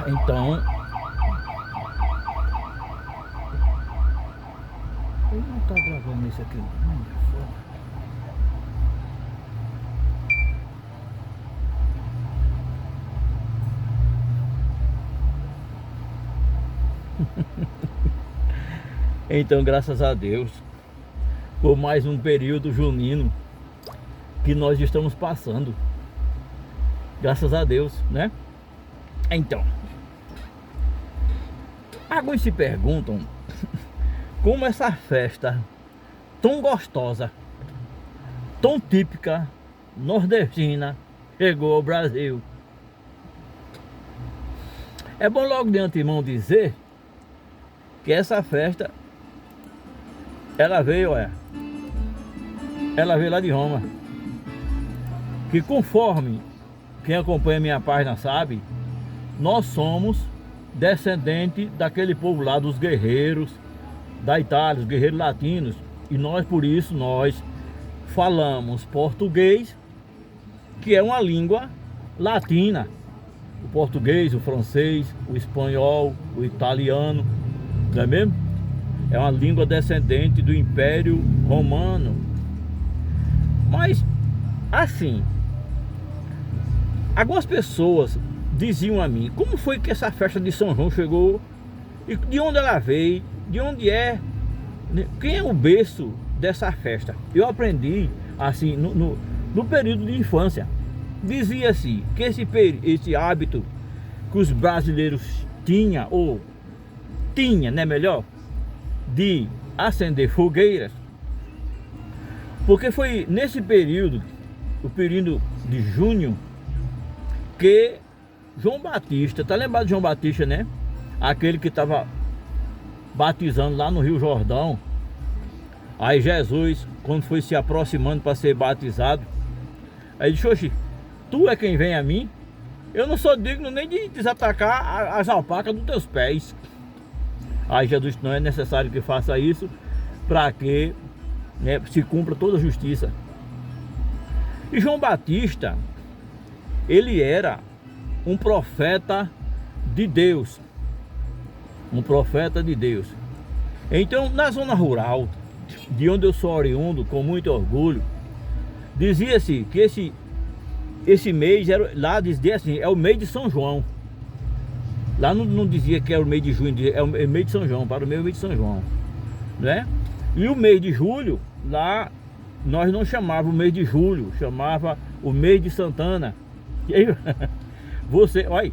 Então, ele não tá gravando isso aqui não. Então, graças a Deus, por mais um período junino que nós estamos passando. Graças a Deus, né? Então, alguns se perguntam como essa festa tão gostosa, tão típica nordestina chegou ao Brasil. É bom logo de antemão dizer que essa festa ela veio lá de Roma, que conforme quem acompanha minha página sabe, nós somos descendentes daquele povo lá, dos guerreiros da Itália, os guerreiros latinos, e nós, por isso, nós falamos português, que é uma língua latina. O português, o francês, o espanhol, o italiano, não é mesmo? É uma língua descendente do Império Romano. Mas, assim, algumas pessoas diziam a mim, como foi que essa festa de São João chegou, e de onde ela veio, de onde é, quem é o berço dessa festa? Eu aprendi, assim, no período de infância. Dizia-se que esse hábito que os brasileiros tinham, ou tinha, né, melhor, de acender fogueiras, porque foi nesse período, o período de junho, que João Batista, tá lembrado de João Batista, né? Aquele que estava batizando lá no Rio Jordão. Aí Jesus, quando foi se aproximando para ser batizado, aí disse: oxe, tu é quem vem a mim? Eu não sou digno nem de desatacar as alpacas dos teus pés. Aí Jesus disse: não é necessário que faça isso, para que, né, se cumpra toda a justiça. E João Batista, ele era um profeta de Deus. Um profeta de Deus. Então, na zona rural, de onde eu sou oriundo, com muito orgulho, dizia-se que esse mês, lá dizia assim, é o mês de São João. Lá não dizia que era o mês de junho, é o mês de São João, para o mês de São João, né? E o mês de julho, lá nós não chamávamos o mês de julho, chamava o mês de Santana. E aí, você, olha,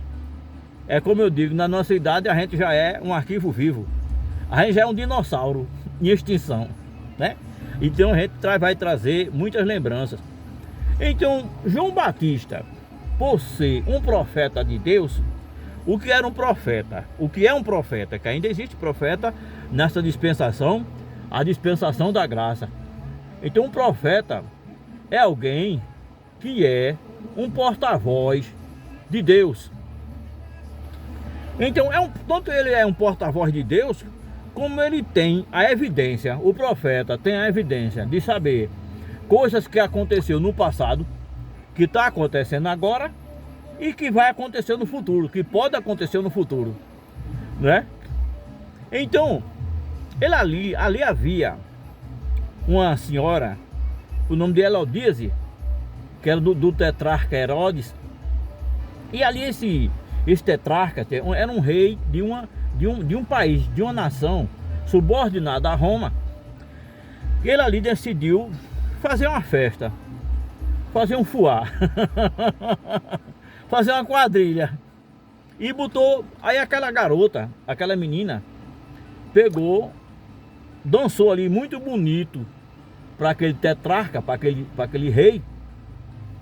é como eu digo, na nossa idade a gente já é um arquivo vivo. A gente já é um dinossauro em extinção, né? Então a gente vai trazer muitas lembranças. Então, João Batista, por ser um profeta de Deus, o que era um profeta? O que é um profeta? Que ainda existe profeta nessa dispensação, a dispensação da graça. Então, um profeta é alguém que é um porta-voz de Deus. Então, tanto ele é um porta-voz de Deus, como ele tem a evidência, o profeta tem a evidência de saber coisas que aconteceu no passado, que está acontecendo agora e que vai acontecer no futuro, que pode acontecer no futuro, né? Então, ali havia uma senhora, o nome dela é Herodíase, que era do tetrarca Herodes, e ali esse tetrarca era um rei de um país, de uma nação subordinada a Roma. Ele ali decidiu fazer uma festa, fazer um fuá, fazer uma quadrilha, e botou, aí aquela garota, aquela menina, pegou, dançou ali muito bonito para aquele tetrarca, para aquele rei,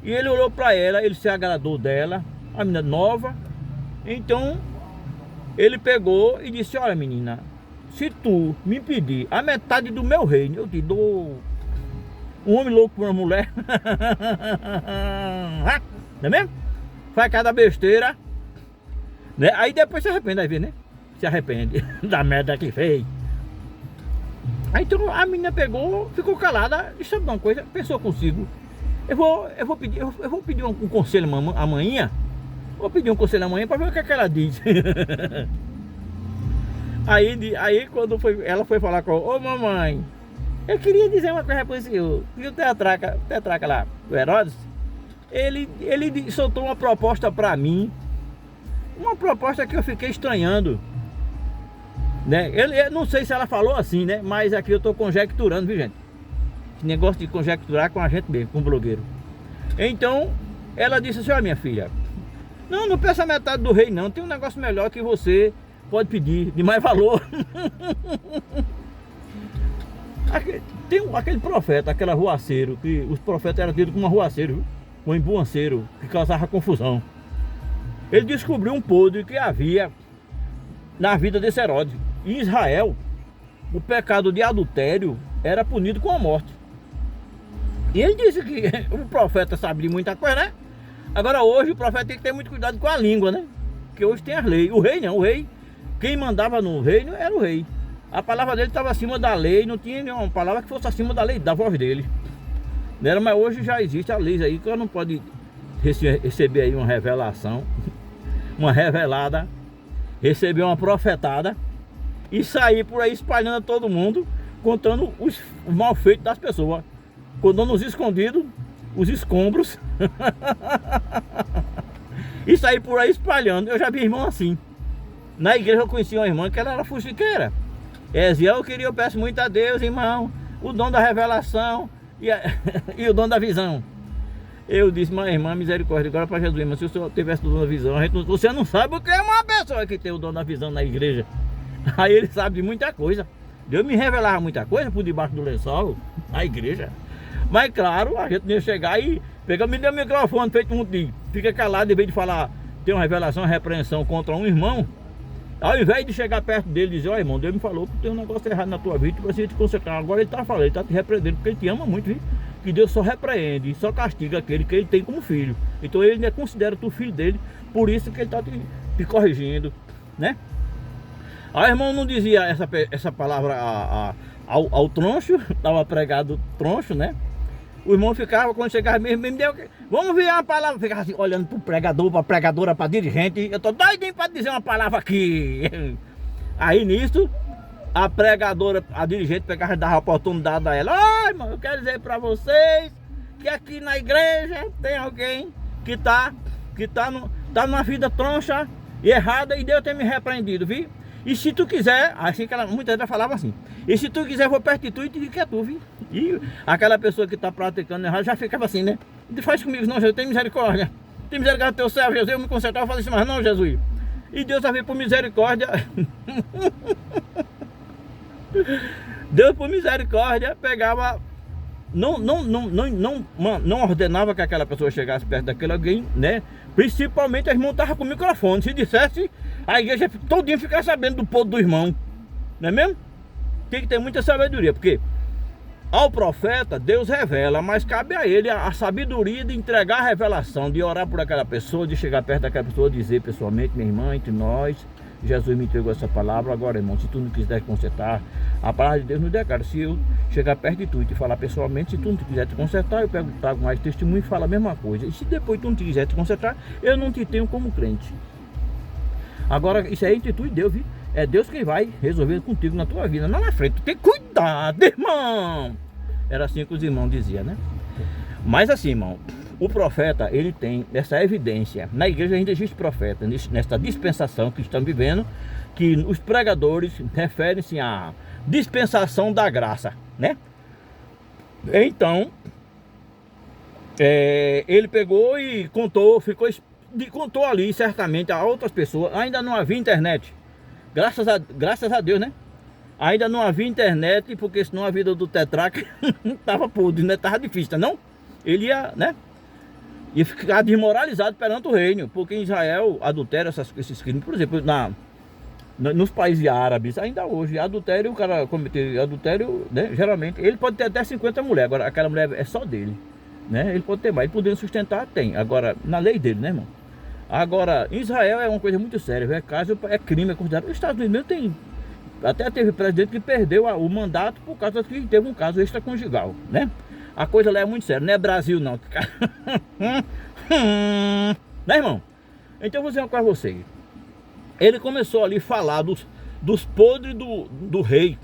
e ele olhou para ela, ele se agradou dela, a menina nova. Então ele pegou e disse: olha, menina, se tu me pedir a metade do meu reino, eu te dou. Um homem louco por uma mulher. Não é mesmo? Faz cada besteira, né? Aí depois se arrepende, aí vê, né? Se arrepende da merda que fez. Aí então a menina pegou, ficou calada, disse: sabe uma coisa? Pensou consigo, eu vou pedir um conselho amanhã. Vou pedir um conselho amanhã para ver o que é que ela diz. Aí quando ela foi falar com ô mamãe, eu queria dizer uma coisa para o senhor. E o tetraca lá, o Herodes, ele soltou uma proposta para mim. Uma proposta que eu fiquei estranhando, né? Eu não sei se ela falou assim, né? Mas aqui eu tô conjecturando, viu, gente? Esse negócio de conjecturar com a gente mesmo, com o blogueiro. Então, ela disse assim, ó, minha filha, não peça metade do rei não, tem um negócio melhor que você pode pedir, de mais valor. Tem aquele profeta, aquele arruaceiro, que os profetas eram tidos como arruaceiro, um embuanceiro, que causava confusão. Ele descobriu um podre que havia na vida desse Herodes. Em Israel, o pecado de adultério era punido com a morte. E ele disse que o profeta sabia muita coisa, né? Agora hoje o profeta tem que ter muito cuidado com a língua, né? Porque hoje tem as leis. O rei não, o rei, quem mandava no reino era o rei. A palavra dele estava acima da lei, não tinha nenhuma palavra que fosse acima da lei, da voz dele. Não, mas hoje já existe a lei aí que ela não pode receber aí uma revelação, uma revelada, receber uma profetada e sair por aí espalhando a todo mundo, contando os malfeitos das pessoas, contando os escondidos, os escombros e sair por aí espalhando. Eu já vi irmão assim. Na igreja eu conheci uma irmã que ela era fuxiqueira. Eu peço muito a Deus, irmão, o dom da revelação e o dom da visão. Eu disse, mas irmã, misericórdia, agora para Jesus, mas se o senhor tivesse o dom da visão, você não sabe o que é uma pessoa que tem o dom da visão na igreja. Aí ele sabe de muita coisa. Deus me revelava muita coisa por debaixo do lençol, na igreja. Mas claro, a gente não ia chegar e me deu o microfone, feito um de fica calado, em vez de falar, ter uma revelação, uma repreensão contra um irmão. Ao invés de chegar perto dele e dizer, ó irmão, Deus me falou que tem um negócio errado na tua vida, que você te consertar. Agora ele está falando, ele está te repreendendo, porque ele te ama muito, viu? Que Deus só repreende, só castiga aquele que ele tem como filho. Então ele ainda considera tu filho dele, por isso que ele está te corrigindo, né? Aí o irmão não dizia essa palavra ao troncho, estava pregado troncho, né? O irmão ficava, quando chegava mesmo, me deu, vamos ver uma palavra, ficava assim, olhando para o pregador, para a pregadora, para a dirigente, eu tô doidinho para dizer uma palavra aqui. Aí nisso, a pregadora, a dirigente pegava e dava a oportunidade a ela, ó, irmão, eu quero dizer para vocês que aqui na igreja tem alguém que tá numa vida troncha e errada e Deus tem me repreendido, viu? E se tu quiser, assim que ela, muitas vezes falava assim, e se tu quiser, eu vou perto de tu e te digo que é tu, viu? E aquela pessoa que está praticando errado já ficava assim, né? Não faz comigo não, Jesus, tem misericórdia. Tem misericórdia do teu céu, Jesus, eu me consertar, eu faço isso, mas não, Jesus. E Deus vai vir por misericórdia. Deus por misericórdia pegava, não ordenava que aquela pessoa chegasse perto daquele alguém, né? Principalmente a irmã estava com o microfone. Se dissesse, a igreja todinha ficar sabendo do podre do irmão. Não é mesmo? Tem que ter muita sabedoria, porque ao profeta Deus revela, mas cabe a ele a sabedoria de entregar a revelação, de orar por aquela pessoa, de chegar perto daquela pessoa, dizer pessoalmente, minha irmã, entre nós, Jesus me entregou essa palavra, agora irmão, se tu não quiser consertar, a palavra de Deus nos declara, se eu chegar perto de tu e te falar pessoalmente, se tu não quiser te consertar, eu trago mais testemunho e falo a mesma coisa, e se depois tu não quiser te consertar, eu não te tenho como crente. Agora isso é entre tu e Deus, viu? É Deus quem vai resolver contigo na tua vida, não na frente, tu tem cuidado, irmão. Era assim que os irmãos diziam, né? Mas assim, irmão, o profeta, ele tem essa evidência. Na igreja ainda existe profeta, nesta dispensação que estamos vivendo, que os pregadores referem-se à dispensação da graça, né? Então, ele pegou e contou ali certamente a outras pessoas. Ainda não havia internet, graças a Deus, né? Ainda não havia internet, porque senão a vida do tetraca estava podre, né? Tava difícil, não? Ele ia, né? Ia ficar desmoralizado perante o reino, porque em Israel adultério, esses crimes, por exemplo, nos países árabes, ainda hoje, adultério, o cara cometer adultério, né? Geralmente, ele pode ter até 50 mulheres, agora aquela mulher é só dele, né? Ele pode ter mais, ele podendo sustentar, tem, agora, na lei dele, né, irmão? Agora, em Israel é uma coisa muito séria, é crime, é considerado. Os Estados Unidos tem. Até teve presidente que perdeu o mandato por causa que teve um caso extraconjugal, né? A coisa lá é muito séria, não é Brasil não. Né, irmão? Então eu vou dizer uma coisa a vocês. Ele começou ali a falar dos podres do rei.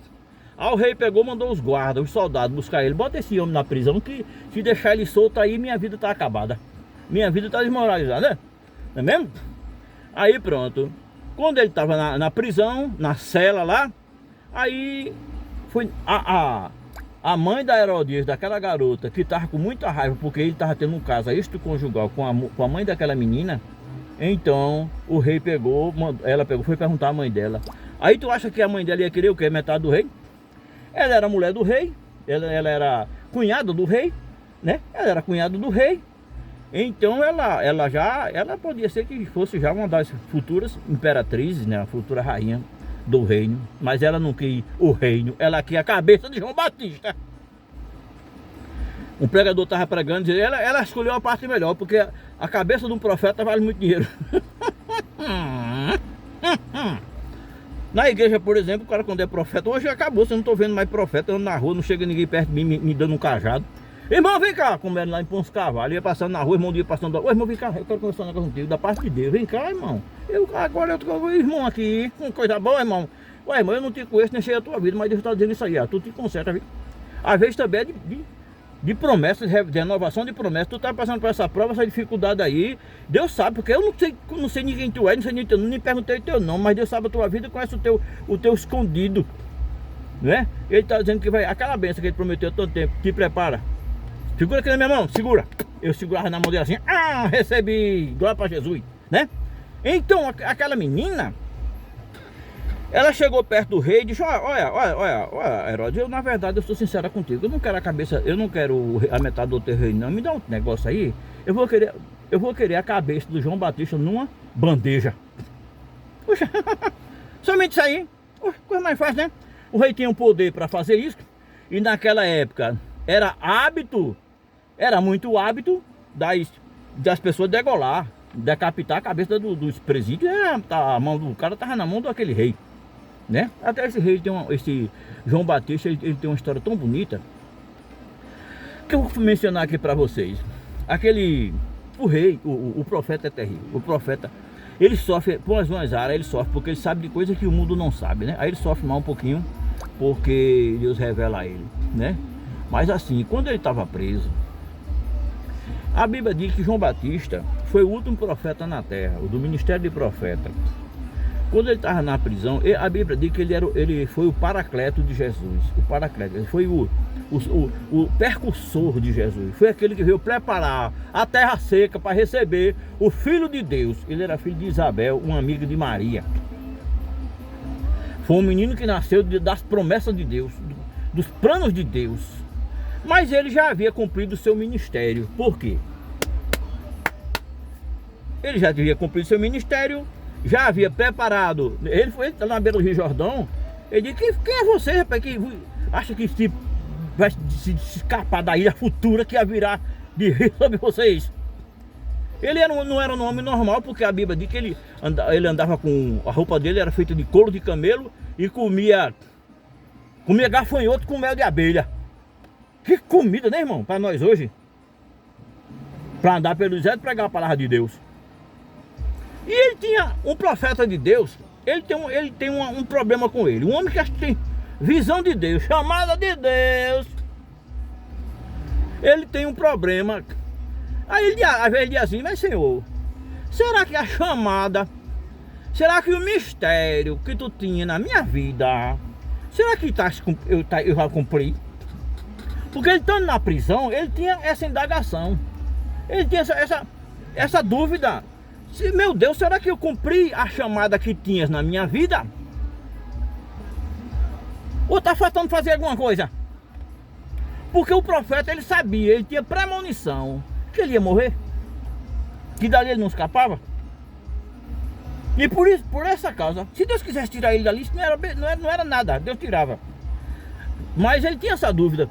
Aí o rei pegou, mandou os guardas, os soldados buscar ele. Bota esse homem na prisão que se deixar ele solto aí, minha vida tá acabada. Minha vida tá desmoralizada, né? Não é mesmo? Aí pronto. Quando ele tava na prisão, na cela lá, aí foi a mãe da Herodias, daquela garota, que tava com muita raiva, porque ele tava tendo um caso extraconjugal com a mãe daquela menina. Então o rei pegou, ela pegou, foi perguntar à mãe dela. Aí tu acha que a mãe dela ia querer o quê? Metade do rei? Ela era mulher do rei, ela era cunhada do rei, né? Ela era cunhada do rei. Então ela podia ser que fosse já uma das futuras imperatrizes, né? A futura rainha do reino. Mas ela não quis o reino, ela quis a cabeça de João Batista. Um pregador estava pregando, dizendo, ela escolheu a parte melhor, porque a cabeça de um profeta vale muito dinheiro. Na igreja, por exemplo, o cara quando é profeta, hoje acabou, você não estou vendo mais profeta, eu ando na rua, não chega ninguém perto de mim me dando um cajado. Irmão, vem cá, como era lá em Ponce Carvalho, ia passando na rua, irmão ia passando, ô irmão, vem cá, eu quero conversar um negócio contigo, da parte de Deus, vem cá, irmão. Agora eu tô com o irmão aqui, com coisa boa, irmão. Ué, irmão, eu não te conheço, nem sei a tua vida, mas Deus está dizendo isso aí, tu te conserta, viu? Às vezes também é de promessas, de renovação de promessas. Tu tá passando por essa prova, essa dificuldade aí. Deus sabe, porque eu não sei ninguém tu é, não sei nem teu nome, nem perguntei teu nome, mas Deus sabe a tua vida, conhece o teu escondido, né? Ele tá dizendo que vai, aquela bênção que ele prometeu há tanto tempo, te prepara. Segura aqui na minha mão, segura. Eu segurava na mão dele assim, recebi, glória para Jesus, né? Então, aquela menina, ela chegou perto do rei e disse, olha, Herodes, eu na verdade eu sou sincera contigo, eu não quero a cabeça, eu não quero a metade do teu reino não, me dá um negócio aí, eu vou querer a cabeça do João Batista numa bandeja. Puxa, somente isso aí, coisa mais fácil, né? O rei tinha um poder para fazer isso, e naquela época era muito hábito das pessoas degolar, decapitar a cabeça dos presídios, a mão do cara estava na mão daquele rei. Né? Até esse rei esse João Batista, ele tem uma história tão bonita que eu vou mencionar aqui para vocês. O rei, o profeta é terrível. O profeta, ele sofre por umas áreas, ele sofre porque ele sabe de coisas que o mundo não sabe, né? Aí ele sofre mal um pouquinho porque Deus revela a ele, né? Mas assim, quando ele estava preso, a Bíblia diz que João Batista foi o último profeta na terra, o do ministério de profeta. Quando ele estava na prisão, a Bíblia diz que ele foi o paracleto de Jesus. O paracleto, ele foi o percursor de Jesus. Foi aquele que veio preparar a terra seca para receber o Filho de Deus. Ele era filho de Isabel, uma amiga de Maria. Foi um menino que nasceu das promessas de Deus, dos planos de Deus. Mas ele já havia cumprido o seu ministério. Por quê? Ele já havia cumprido o seu ministério, já havia preparado. Ele tá na beira do Rio Jordão. Ele disse, quem é você, rapaz, que acha que vai se escapar da ilha futura que ia virar de rir sobre vocês? Ele não era um homem normal, porque a Bíblia diz que ele andava com... A roupa dele era feita de couro de camelo e comia gafanhoto com mel de abelha. Que comida, né, irmão? Para nós hoje. Para andar pelo deserto e pregar a palavra de Deus. E ele tinha um profeta de Deus. Ele tem um problema com ele. Um homem que tem visão de Deus, chamada de Deus. Ele tem um problema. Aí às vezes ele diz assim, mas Senhor, será que a chamada, será que o mistério que tu tinha na minha vida, será que eu já cumpri? Porque ele estando na prisão, ele tinha essa indagação. Ele tinha essa dúvida. Meu Deus, será que eu cumpri a chamada que tinhas na minha vida? Ou está faltando fazer alguma coisa? Porque o profeta, ele sabia, ele tinha premonição que ele ia morrer, que dali ele não escapava. E por essa causa, se Deus quisesse tirar ele dali, isso não era nada, Deus tirava. Mas ele tinha essa dúvida.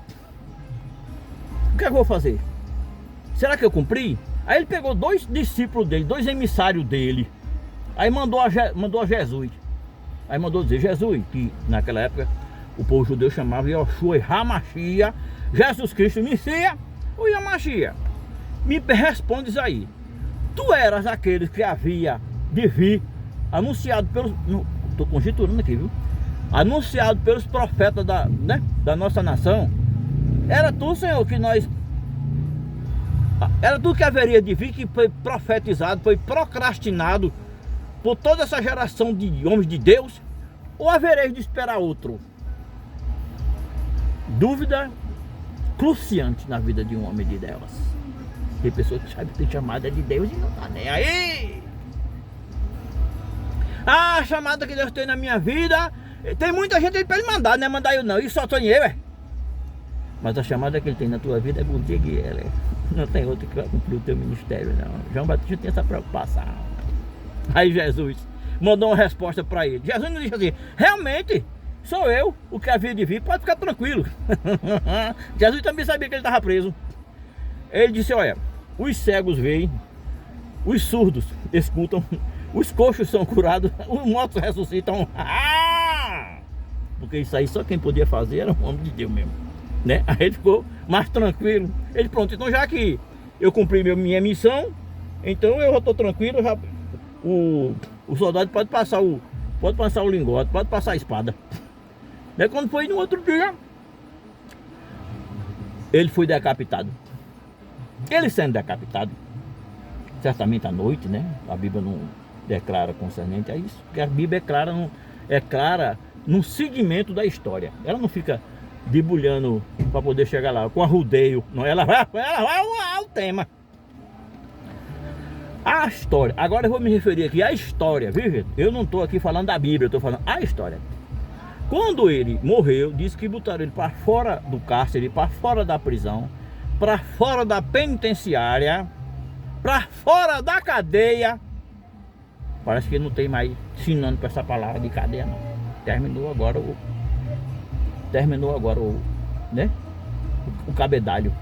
O que eu vou fazer? Será que eu cumpri? Aí ele pegou 2 discípulos dele, 2 emissários dele. Aí mandou a Jesus. Aí mandou dizer, Jesus, que naquela época o povo judeu chamava Yoshua Hamashia, Jesus Cristo Messias, o Hamashia. Me respondes aí, tu eras aqueles que havia de vir, anunciado pelos... Estou conjecturando aqui, viu? Anunciado pelos profetas da nossa nação. Era tu, Senhor, que nós... Era tu que haveria de vir, que foi profetizado, foi procrastinado por toda essa geração de homens de Deus? Ou havereis de esperar outro? Dúvida cruciante na vida de um homem de Deus. Tem pessoas que sabem que tem chamada de Deus e não tá nem aí. A chamada que Deus tem na minha vida, tem muita gente aí pra ele mandar, não é mandar eu não, e só tô em eu, Mas a chamada que ele tem na tua vida é contigo e ela. Não tem outro que vai cumprir o teu ministério, não. João Batista tem essa preocupação. Aí Jesus mandou uma resposta para ele. Jesus não disse assim: realmente, sou eu o que havia de vir, pode ficar tranquilo. Jesus também sabia que ele estava preso. Ele disse: olha, os cegos veem, os surdos escutam, os coxos são curados, os mortos ressuscitam. Porque isso aí só quem podia fazer era um homem de Deus mesmo, né? Aí ele ficou mais tranquilo. Ele: pronto, então já que eu cumpri minha missão, então eu já estou tranquilo. O soldado pode passar o lingote, pode passar a espada. Daí quando foi no outro dia, ele foi decapitado. Ele sendo decapitado, certamente à noite, né? A Bíblia não declara concernente a isso, porque a Bíblia é clara no segmento da história. Ela não fica debulhando para poder chegar lá com arrudeio, não, ela vai ao tema. A história, agora eu vou me referir aqui à história, viu? Eu não estou aqui falando da Bíblia, eu estou falando a história. Quando ele morreu, disse que botaram ele para fora do cárcere, para fora da prisão, para fora da penitenciária, para fora da cadeia. Parece que não tem mais ensinando para essa palavra de cadeia, não. Terminou agora o né? O cabedalho.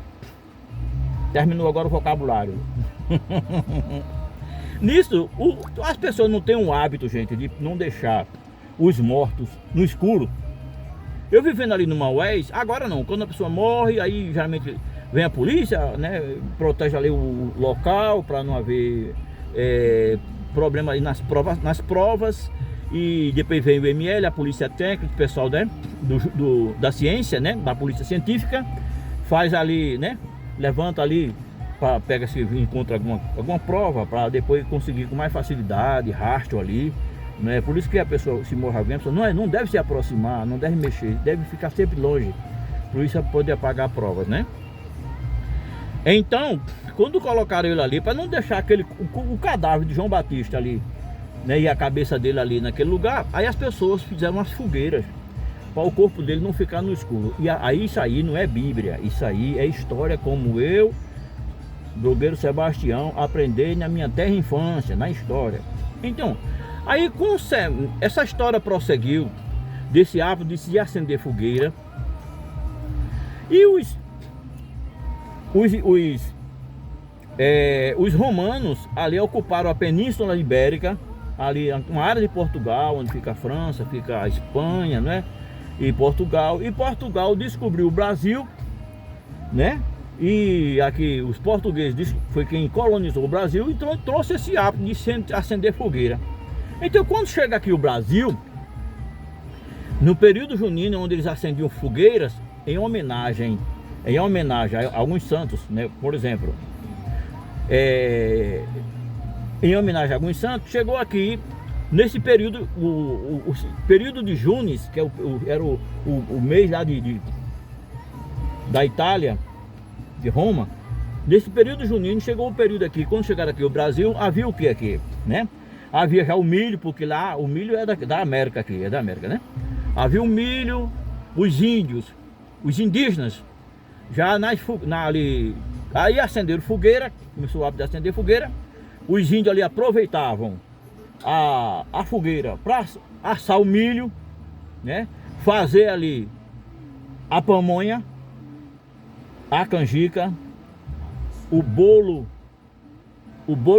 Terminou agora o vocabulário. Nisso, as pessoas não têm um hábito, gente, de não deixar os mortos no escuro. Eu vivendo ali no Maués, agora não, quando a pessoa morre, aí geralmente vem a polícia, né, protege ali o local para não haver problema aí nas provas, e depois vem o ML, a polícia técnica, o pessoal, né, da ciência, né, da polícia científica, faz ali, né, levanta ali, pega se encontra alguma prova para depois conseguir com mais facilidade, rastro ali, né? Por isso que a pessoa, se morre alguém, a pessoa não deve se aproximar, não deve mexer, deve ficar sempre longe, por isso é poder apagar provas, né? Então, quando colocaram ele ali, para não deixar o cadáver de João Batista ali, né, e a cabeça dele ali naquele lugar, aí as pessoas fizeram umas fogueiras para o corpo dele não ficar no escuro. E aí isso aí não é Bíblia, isso aí é história, como eu, blogueiro Sebastião, aprendi na minha terra infância, na história. Então, aí essa história prosseguiu desse hábito de se acender fogueira, e os romanos ali ocuparam a Península Ibérica, ali uma área de Portugal, onde fica a França, fica a Espanha, né? E Portugal descobriu o Brasil, né? E aqui os portugueses foi quem colonizou o Brasil, então trouxe esse hábito de acender fogueira. Então quando chega aqui o Brasil, no período junino, onde eles acendiam fogueiras em homenagem a alguns santos, né? Por exemplo, em homenagem a alguns santos, chegou aqui nesse período, o período de Junes, que era o mês lá da Itália, de Roma. Nesse período junino chegou o período aqui. Quando chegaram aqui o Brasil, havia o que aqui, né? Havia já o milho, porque lá o milho é da América aqui, é da América, né? Havia o milho, os índios, os indígenas, já ali, aí acenderam fogueira, começou o hábito de acender fogueira. Os índios ali aproveitavam a fogueira para assar o milho, né? Fazer ali a pamonha, a canjica, o bolo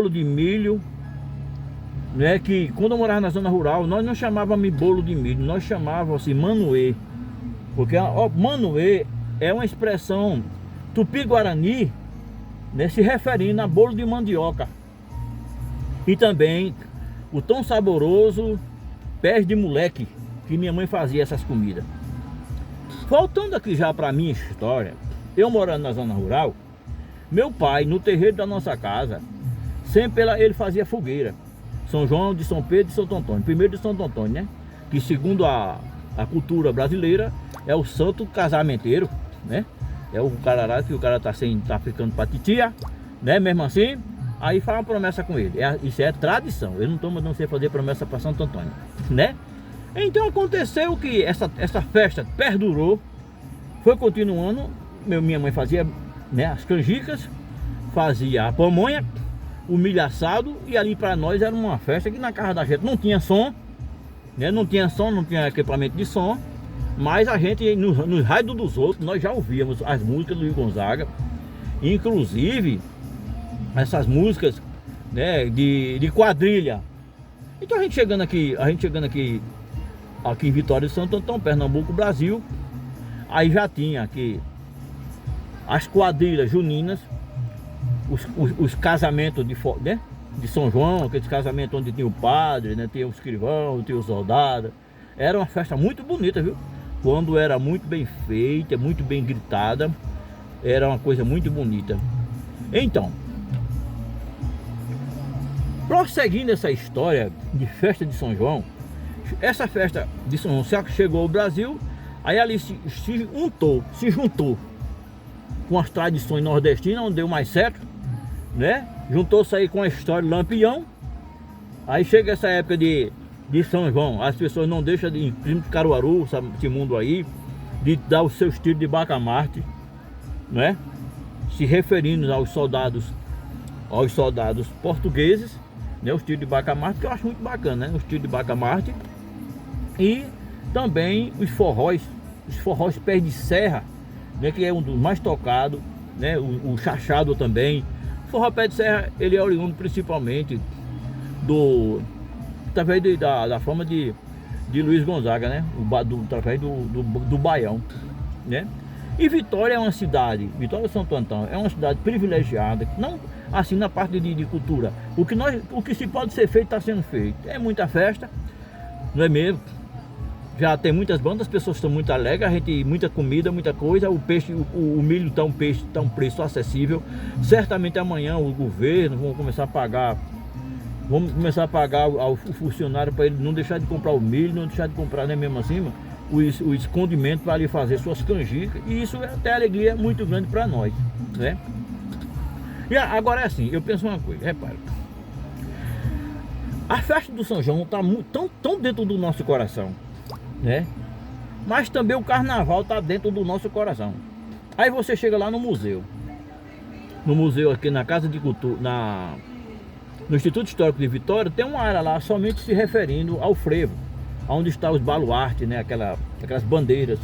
de milho, né? Que quando eu morava na zona rural, nós não chamávamos bolo de milho, nós chamávamos assim manoê, porque manoê é uma expressão tupi-guarani, né? Se referindo a bolo de mandioca. E também o tão saboroso pés de moleque, que minha mãe fazia essas comidas. Voltando aqui já para minha história, eu morando na zona rural, meu pai, no terreiro da nossa casa, sempre ele fazia fogueira. São João, de São Pedro e Santo Antônio. Primeiro de Santo Antônio, né? Que segundo a cultura brasileira, é o santo casamenteiro, né? É o cara lá que o cara tá ficando pra titia, né? Mesmo assim, aí faz uma promessa com ele. Isso é tradição. Eu não tô mandando você fazer promessa para Santo Antônio, né? Então aconteceu que essa festa perdurou, foi continuando. Minha mãe fazia, né, as canjicas, fazia a pamonha, o milho assado, e ali para nós era uma festa que na casa da gente não tinha som, né? Não tinha som, não tinha equipamento de som, mas a gente nos rádios dos outros nós já ouvíamos as músicas do Luiz Gonzaga, inclusive essas músicas, né, de quadrilha. Então a gente chegando aqui em Vitória de Santo Antão, Pernambuco, Brasil, aí já tinha aqui as quadrilhas juninas, os casamentos né, de São João, aqueles casamentos onde tinha o padre, né, tinha o escrivão, tinha o soldado. Era uma festa muito bonita, viu? Quando era muito bem feita, muito bem gritada, era uma coisa muito bonita. Então, prosseguindo essa história de festa de São João, essa festa de São João chegou ao Brasil, aí ali se juntou com as tradições nordestinas, onde deu mais certo, né? Juntou-se aí com a história do Lampião. Aí chega essa época de São João, as pessoas não deixam de Caruaru, esse mundo aí, de dar os seus tiros de bacamarte, né? Se referindo aos soldados portugueses, né? Os tiros de bacamarte, que eu acho muito bacana, né? Os tiros de bacamarte. E também os forróis pés de serra, né, que é um dos mais tocados, né, o chachado também. O forró pé de serra, ele é oriundo principalmente através da forma de Luiz Gonzaga, né, através do Baião, né. E Vitória é uma cidade, Vitória de Santo Antão é uma cidade privilegiada, não assim na parte de cultura. O que se pode ser feito está sendo feito. É muita festa, não é mesmo? Já tem muitas bandas, as pessoas estão muito alegres, a gente, muita comida, muita coisa, o peixe, o milho está um preço acessível. Certamente amanhã o governo vão começar a pagar ao funcionário para ele não deixar de comprar o milho, não deixar de comprar, né, mesmo assim, o escondimento para ali fazer suas canjicas, e isso é até alegria muito grande para nós, né? E agora é assim, eu penso uma coisa, repara, a festa do São João está tão dentro do nosso coração, né? Mas também o carnaval está dentro do nosso coração. Aí você chega lá no museu aqui na Casa de Cultura, no Instituto Histórico de Vitória, tem uma área lá somente se referindo ao frevo, onde estão os baluartes, né? Aquelas bandeiras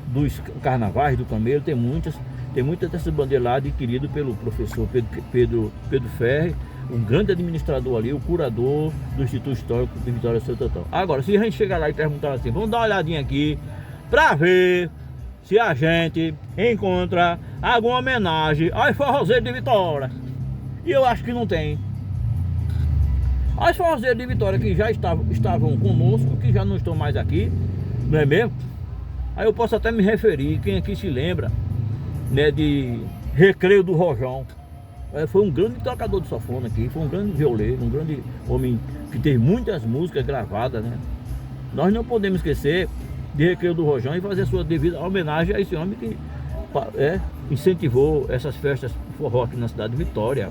dos carnavais do Camelo. Tem muitas dessas bandeiras lá adquiridas pelo professor Pedro Ferri, um grande administrador ali, o curador do Instituto Histórico de Vitória de Santo Antão. Agora, se a gente chegar lá e perguntar assim, vamos dar uma olhadinha aqui para ver se a gente encontra alguma homenagem aos forrozeiros de Vitória. E eu acho que não tem. As forrozeiras de Vitória que já estavam conosco, que já não estão mais aqui, não é mesmo? Aí eu posso até me referir, quem aqui se lembra, né, de Recreio do Rojão. Foi um grande tocador de sanfona aqui, foi um grande violeiro, um grande homem que teve muitas músicas gravadas, né? Nós não podemos esquecer de Recreio do Rojão e fazer a sua devida homenagem a esse homem que incentivou essas festas forró aqui na cidade de Vitória.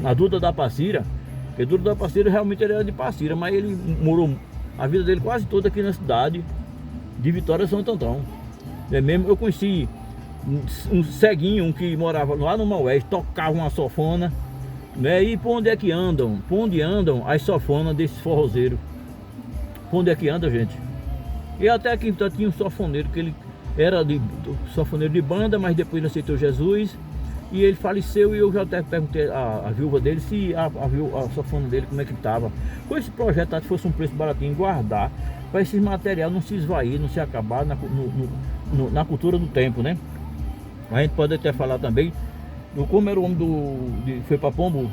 A Duda da Passira, porque Duda da Passira realmente ele era de Passira, mas ele morou a vida dele quase toda aqui na cidade de Vitória de Santo Antão. É mesmo, eu conheci um ceguinho que morava lá no Maués, tocava uma sanfona, né? E por onde é que andam? Por onde andam as sanfonas desses forrozeiros? Por onde é que anda, gente? E até aqui tinha um sanfoneiro que ele era sanfoneiro de banda, mas depois ele aceitou Jesus e ele faleceu. E eu já até perguntei a viúva dele se a sanfona dele como é que estava. Com esse projeto, se fosse um preço baratinho, guardar para esse material não se esvair, não se acabar na cultura do tempo, né? A gente pode até falar também do como era o homem foi para Pombo.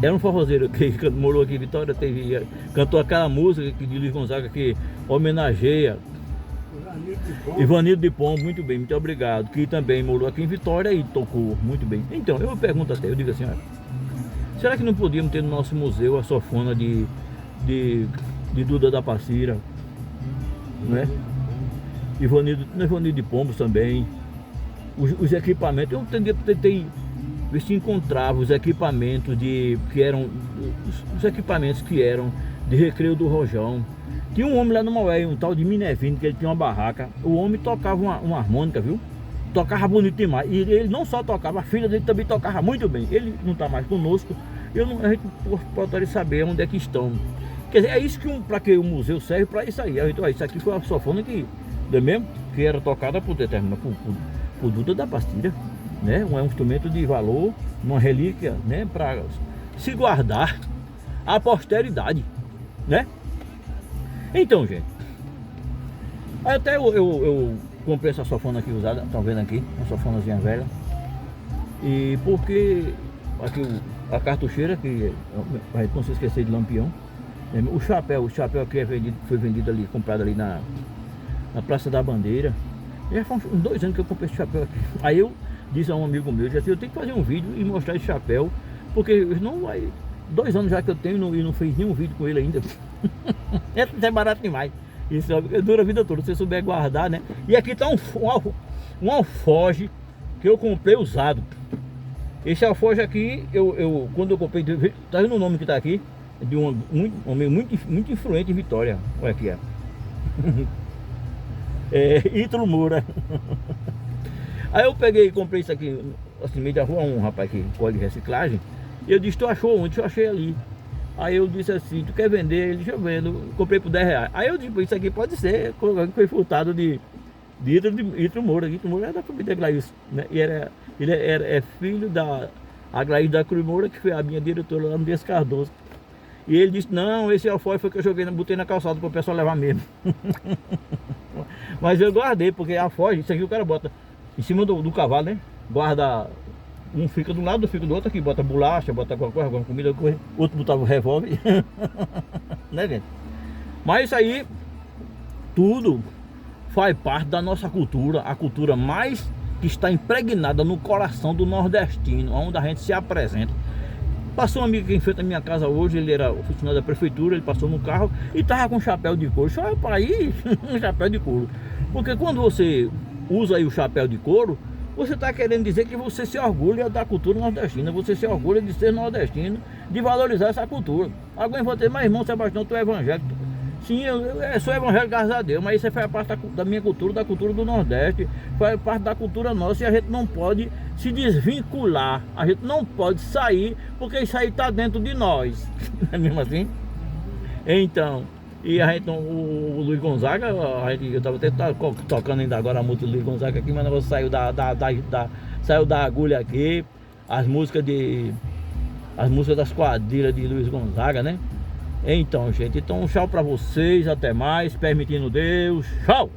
Era um forrozeiro que morou aqui em Vitória, cantou aquela música de Luiz Gonzaga que homenageia Ivanildo de Pombo, muito bem, muito obrigado. Que também morou aqui em Vitória e tocou muito bem. Então, eu pergunto até, eu digo assim, olha, será que não podíamos ter no nosso museu a sanfona de Duda da Passira, né? Ivanildo de Pombos também. Os equipamentos, eu tentei ver se encontrava os equipamentos os equipamentos que eram de Recreio do Rojão. Tinha um homem lá no Maué, um tal de Minervino, que ele tinha uma barraca. O homem tocava uma harmônica, viu? Tocava bonito demais. E ele não só tocava, a filha dele também tocava muito bem. Ele não está mais conosco. A gente poderia saber onde é que estão. Quer dizer, é isso para que o museu serve para isso aí. Isso aqui foi a sanfona não é mesmo? Que era tocada por Duda da Passira, né? Um instrumento de valor, uma relíquia, né? Para se guardar à posteridade, né? Então, gente, até eu comprei essa sanfona aqui usada, estão vendo aqui, uma sanfonazinha velha. E porque aqui a cartucheira, que a gente não se esquecer de Lampião, o chapéu aqui foi vendido ali, comprado ali na Praça da Bandeira. Já faz uns 2 anos que eu comprei esse chapéu aqui. Aí eu disse a um amigo meu, eu tenho que fazer um vídeo e mostrar esse chapéu, porque não vai. 2 anos já que eu tenho e não fiz nenhum vídeo com ele ainda. É barato demais. Isso dura a vida toda, se você souber guardar, né? E aqui tá um alforje que eu comprei usado. Esse alforje aqui, quando eu comprei, tá vendo o nome que tá aqui? De um homem muito influente em Vitória. Olha aqui, ó. Ítalo Moura. Aí eu peguei e comprei isso aqui, assim, meio da rua, um rapaz que colhe reciclagem. E eu disse, tu achou onde? Eu achei ali. Aí eu disse assim, tu quer vender? Ele disse, eu vendo. Comprei por 10 reais. Aí eu disse, isso aqui pode ser, foi furtado de Ítalo Moura. Ítalo Moura era da família Glaís, né? E ele é filho da Glaís da Cruz Moura, que foi a minha diretora lá no Dias Cardoso. E ele disse, não, esse alforje foi que eu botei na calçada para o pessoal levar mesmo. Mas eu guardei, porque alforje, isso aqui o cara bota em cima do cavalo, né? Guarda, um fica de um lado, fica do outro, aqui bota bolacha, bota alguma comida, outro botava revólver. Né, gente? Mas isso aí, tudo faz parte da nossa cultura, a cultura mais que está impregnada no coração do nordestino, onde a gente se apresenta. Passou um amigo aqui em frente à minha casa hoje, ele era funcionário da prefeitura, ele passou no carro e tava com um chapéu de couro. Só para aí, um chapéu de couro. Porque quando você usa aí o chapéu de couro, você está querendo dizer que você se orgulha da cultura nordestina, você se orgulha de ser nordestino, de valorizar essa cultura. Alguém vai ter, mas irmão Sebastião, tu é evangélico. Sim, eu sou evangélico, graças a Deus, mas isso faz parte da minha cultura, da cultura do Nordeste, faz parte da cultura nossa e a gente não pode se desvincular, a gente não pode sair, porque isso aí está dentro de nós, não é mesmo assim? Então, e a gente, o Luiz Gonzaga, eu estava até tocando ainda agora a música do Luiz Gonzaga aqui, mas o negócio saiu saiu da agulha aqui, as músicas das quadrilhas de Luiz Gonzaga, né? Então, gente, tchau pra vocês, até mais, permitindo Deus, tchau!